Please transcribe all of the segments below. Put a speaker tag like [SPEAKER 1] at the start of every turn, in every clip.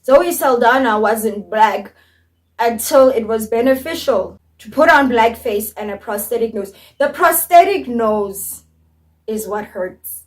[SPEAKER 1] Zoe Saldana wasn't black until it was beneficial to put on blackface and a prosthetic nose. The prosthetic nose is what hurts,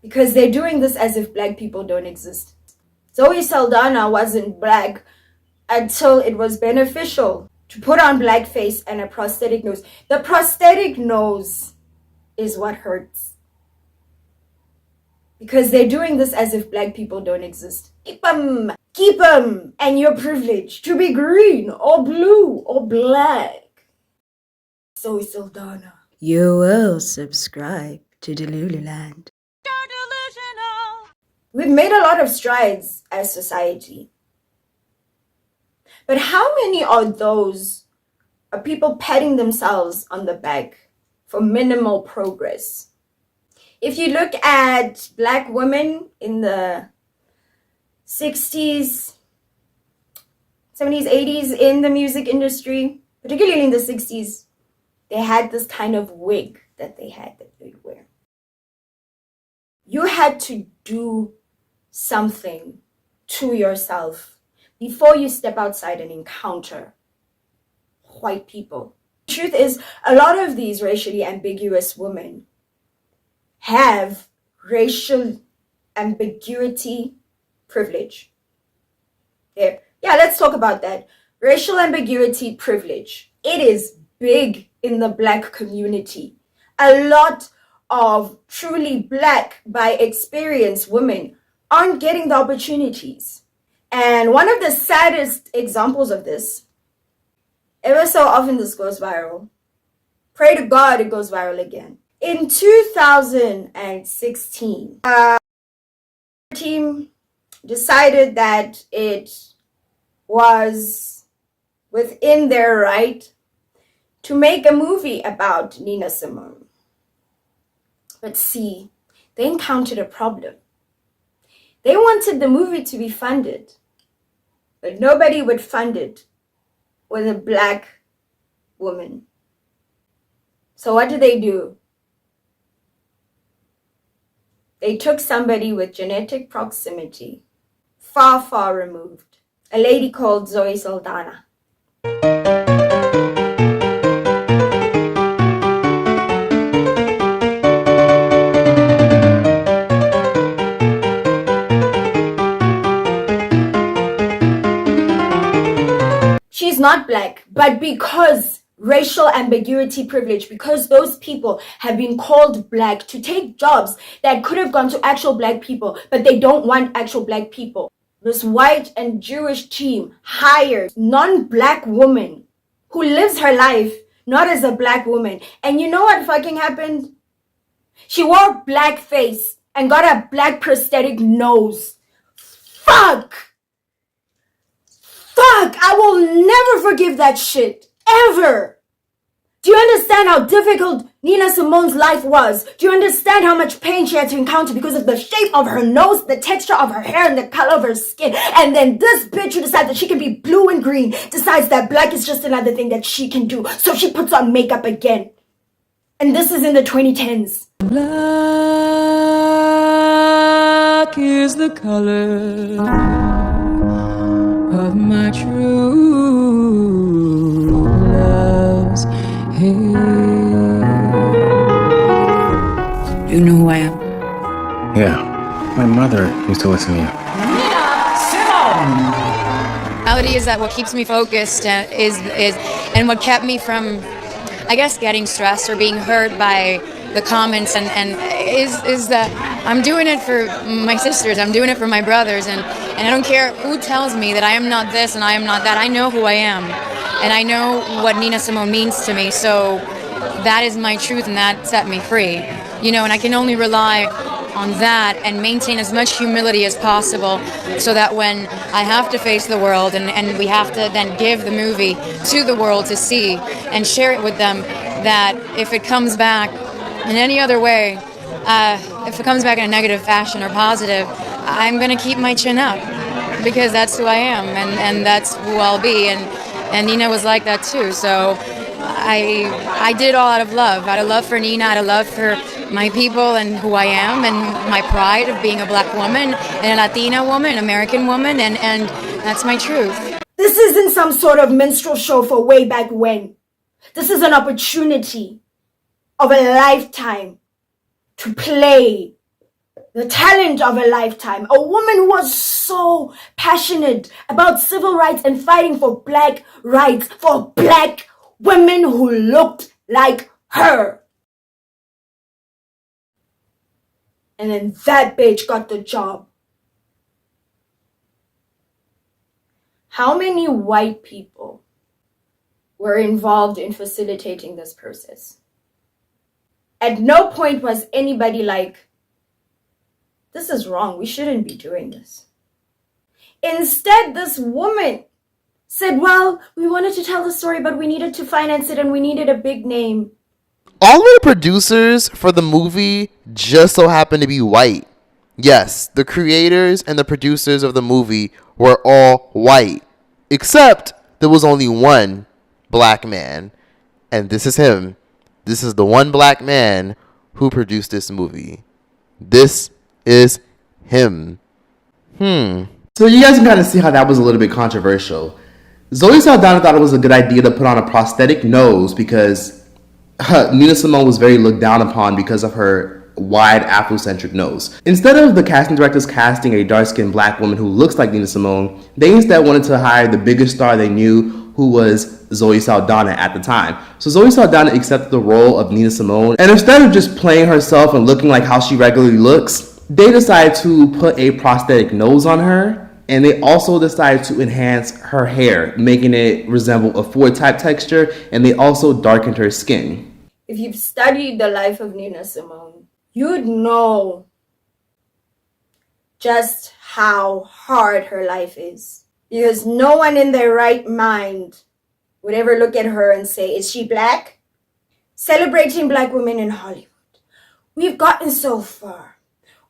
[SPEAKER 1] because they're doing this as if black people don't exist. Zoe Saldana wasn't black until it was beneficial to put on blackface and a prosthetic nose. The prosthetic nose is what hurts, because they're doing this as if black people don't exist. Keep them, and your privilege to be green or blue or black. Zoe Saldana. You will subscribe to Delululand.
[SPEAKER 2] You're delusional.
[SPEAKER 1] We've made a lot of strides as society. But how many of those are people patting themselves on the back for minimal progress? If you look at black women in the 60s, 70s, 80s in the music industry, particularly in the 60s, they had this kind of wig that they'd wear. You had to do something to yourself before you step outside and encounter white people. The truth is, a lot of these racially ambiguous women have racial ambiguity privilege. Yeah, let's talk about that. Racial ambiguity privilege. It is big in the black community. A lot of truly black by experience women aren't getting the opportunities. And one of the saddest examples of this, ever so often this goes viral. Pray to God it goes viral again. In 2016, our team decided that it was within their right to make a movie about Nina Simone. But see, they encountered a problem. They wanted the movie to be funded, but nobody would fund it with a black woman. So what do? They took somebody with genetic proximity, far removed, a lady called Zoe Saldana. She's not black, but because racial ambiguity privilege, because those people have been called black to take jobs that could have gone to actual black people, but they don't want actual black people. This white and Jewish team hired non-black woman who lives her life not as a black woman. And you know what fucking happened? She wore blackface and got a black prosthetic nose. Fuck! I will never forgive that shit. Ever. Do you understand how difficult Nina Simone's life was? Do you understand how much pain she had to encounter because of the shape of her nose, the texture of her hair, and the color of her skin? And then this bitch who decides that she can be blue and green decides that black is just another thing that she can do. So she puts on makeup again. And this is in the 2010s.
[SPEAKER 2] Black is the color of my true love's hair. You know who I am?
[SPEAKER 3] Yeah, my mother used to listen to you.
[SPEAKER 2] Nina Simone! Reality is that what keeps me focused is and what kept me from, I guess, getting stressed or being hurt by the comments and is that I'm doing it for my sisters, I'm doing it for my brothers, and I don't care who tells me that I am not this and I am not that. I know who I am, and I know what Nina Simone means to me, so that is my truth, and that set me free. You know, and I can only rely on that and maintain as much humility as possible so that when I have to face the world and we have to then give the movie to the world to see and share it with them, that if it comes back in any other way, if it comes back in a negative fashion or positive, I'm going to keep my chin up because that's who I am and that's who I'll be. And Nina was like that too. So I did it all out of love for Nina, out of love for my people and who I am and my pride of being a black woman and a Latina woman, an American woman, and that's my truth.
[SPEAKER 1] This isn't some sort of minstrel show for way back when. This is an opportunity of a lifetime to play the talent of a lifetime. A woman who was so passionate about civil rights and fighting for black rights, for black women who looked like her. And then that bitch got the job. How many white people were involved in facilitating this process? At no point was anybody like, this is wrong, we shouldn't be doing this. Instead, this woman said, well, we wanted to tell the story, but we needed to finance it and we needed a big name.
[SPEAKER 4] All of the producers for the movie just so happened to be white. Yes, the creators and the producers of the movie were all white. Except there was only one black man. And this is him. This is the one black man who produced this movie. This is him.
[SPEAKER 5] So you guys can kind of see how that was a little bit controversial. Zoe Saldana thought it was a good idea to put on a prosthetic nose because Nina Simone was very looked down upon because of her wide Afrocentric nose. Instead of the casting directors casting a dark-skinned black woman who looks like Nina Simone, they instead wanted to hire the biggest star they knew, who was Zoe Saldana at the time. So Zoe Saldana accepted the role of Nina Simone, and instead of just playing herself and looking like how she regularly looks, they decided to put a prosthetic nose on her, and they also decided to enhance her hair, making it resemble a Ford type texture, and they also darkened her skin.
[SPEAKER 1] If you've studied the life of Nina Simone, you'd know just how hard her life is. Because no one in their right mind would ever look at her and say, is she black? Celebrating black women in Hollywood. We've gotten so far.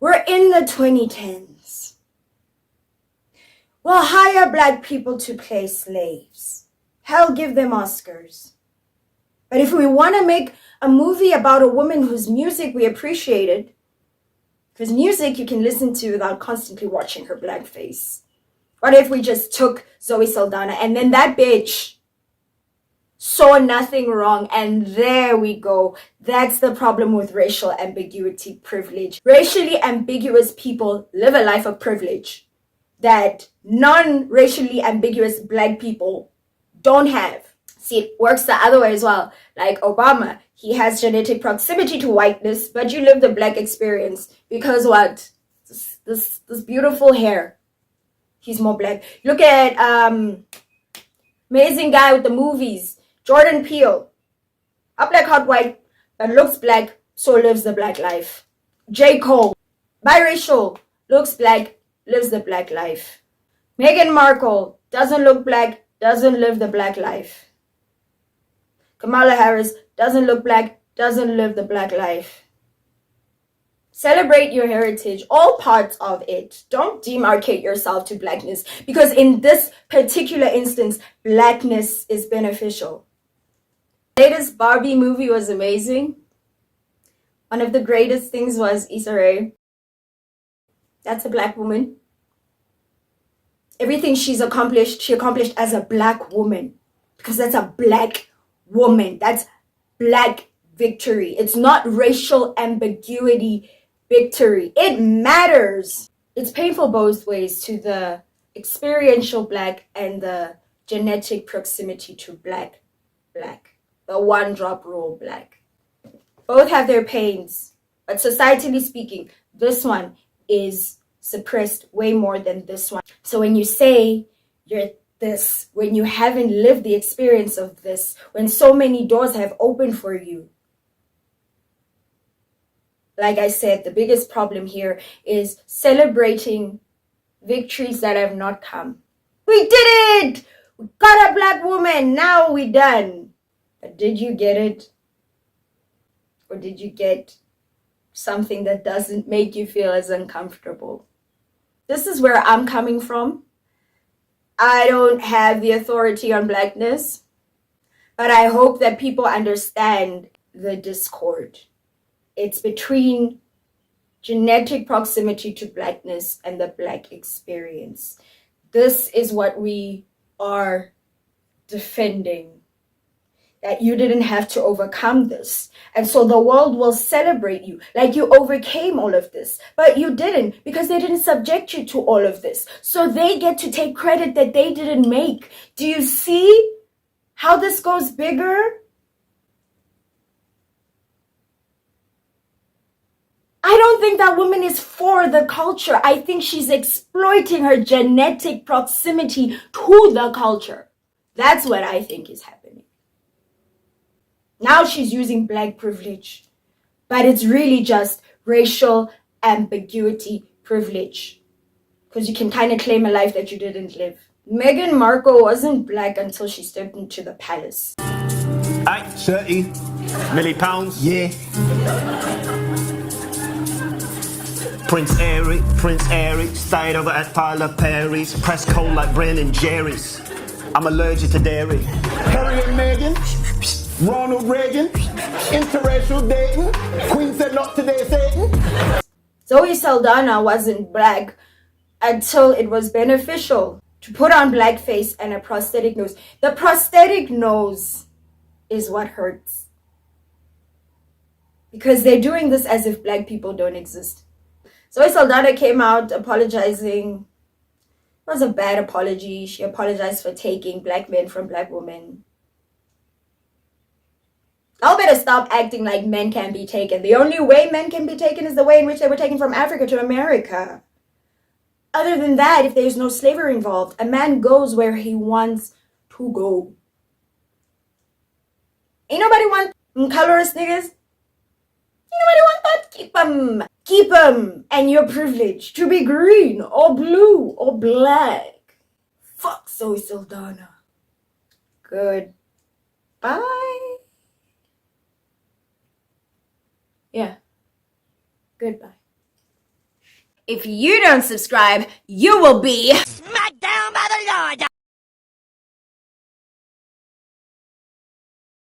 [SPEAKER 1] We're in the 2010s. We'll hire black people to play slaves. Hell, give them Oscars. But if we want to make a movie about a woman whose music we appreciated, because music you can listen to without constantly watching her blackface. What if we just took Zoe Saldana and then that bitch saw nothing wrong, and there we go. That's the problem with racial ambiguity privilege. Racially ambiguous people live a life of privilege that non-racially ambiguous black people don't have. See, it works the other way as well. Like Obama, he has genetic proximity to whiteness, but you live the black experience because what? This beautiful hair. He's more black. Look at amazing guy with the movies, Jordan Peele. A black, hot white, but looks black, so lives the black life. J. Cole, biracial, looks black, lives the black life. Meghan Markle, doesn't look black, doesn't live the black life. Kamala Harris, doesn't look black, doesn't live the black life. Celebrate your heritage, all parts of it. Don't demarcate yourself to blackness, because in this particular instance, blackness is beneficial. The latest Barbie movie was amazing. One of the greatest things was Issa Rae. That's a black woman. Everything she accomplished as a black woman, because that's a black woman. That's black victory. It's not racial ambiguity victory. It matters. It's painful both ways, to the experiential black and the genetic proximity to black. The one drop rule black. Both have their pains, but societally speaking, this one is suppressed way more than this one. So when you say you're this, when you haven't lived the experience of this, when so many doors have opened for you, like I said, the biggest problem here is celebrating victories that have not come. We did it! We got a black woman, now we're done. But did you get it? Or did you get something that doesn't make you feel as uncomfortable? This is where I'm coming from. I don't have the authority on blackness, but I hope that people understand the discord. It's between genetic proximity to blackness and the black experience. This is what we are defending. That you didn't have to overcome this. And so the world will celebrate you like you overcame all of this. But you didn't, because they didn't subject you to all of this. So they get to take credit that they didn't make. Do you see how this goes bigger? I don't think that woman is for the culture. I think she's exploiting her genetic proximity to the culture. That's what I think is happening. Now she's using black privilege, but it's really just racial ambiguity privilege, because you can kind of claim a life that you didn't live. Meghan Markle wasn't black until she stepped into the palace.
[SPEAKER 6] Aye, 30 million pounds, yeah. Prince Eric, stayed over at Tyler Perry's, press cold like Brandon Jerry's. I'm allergic to dairy.
[SPEAKER 7] Harry and Meghan, Ronald Reagan, interracial dating, Queen said not today, Satan.
[SPEAKER 1] Zoe Saldana wasn't black until it was beneficial to put on blackface and a prosthetic nose. The prosthetic nose is what hurts, because they're doing this as if black people don't exist. Zoe Saldana came out apologizing. It was a bad apology. She apologized for taking black men from black women. Y'all better stop acting like men can be taken. The only way men can be taken is the way in which they were taken from Africa to America. Other than that, if there's no slavery involved, a man goes where he wants to go. Ain't nobody want colorist niggas. Ain't nobody want that. Keep them. Keep them. And your privilege to be green or blue or black. Fuck Zoe Saldana. Goodbye. Yeah. Goodbye. If you don't subscribe, you will be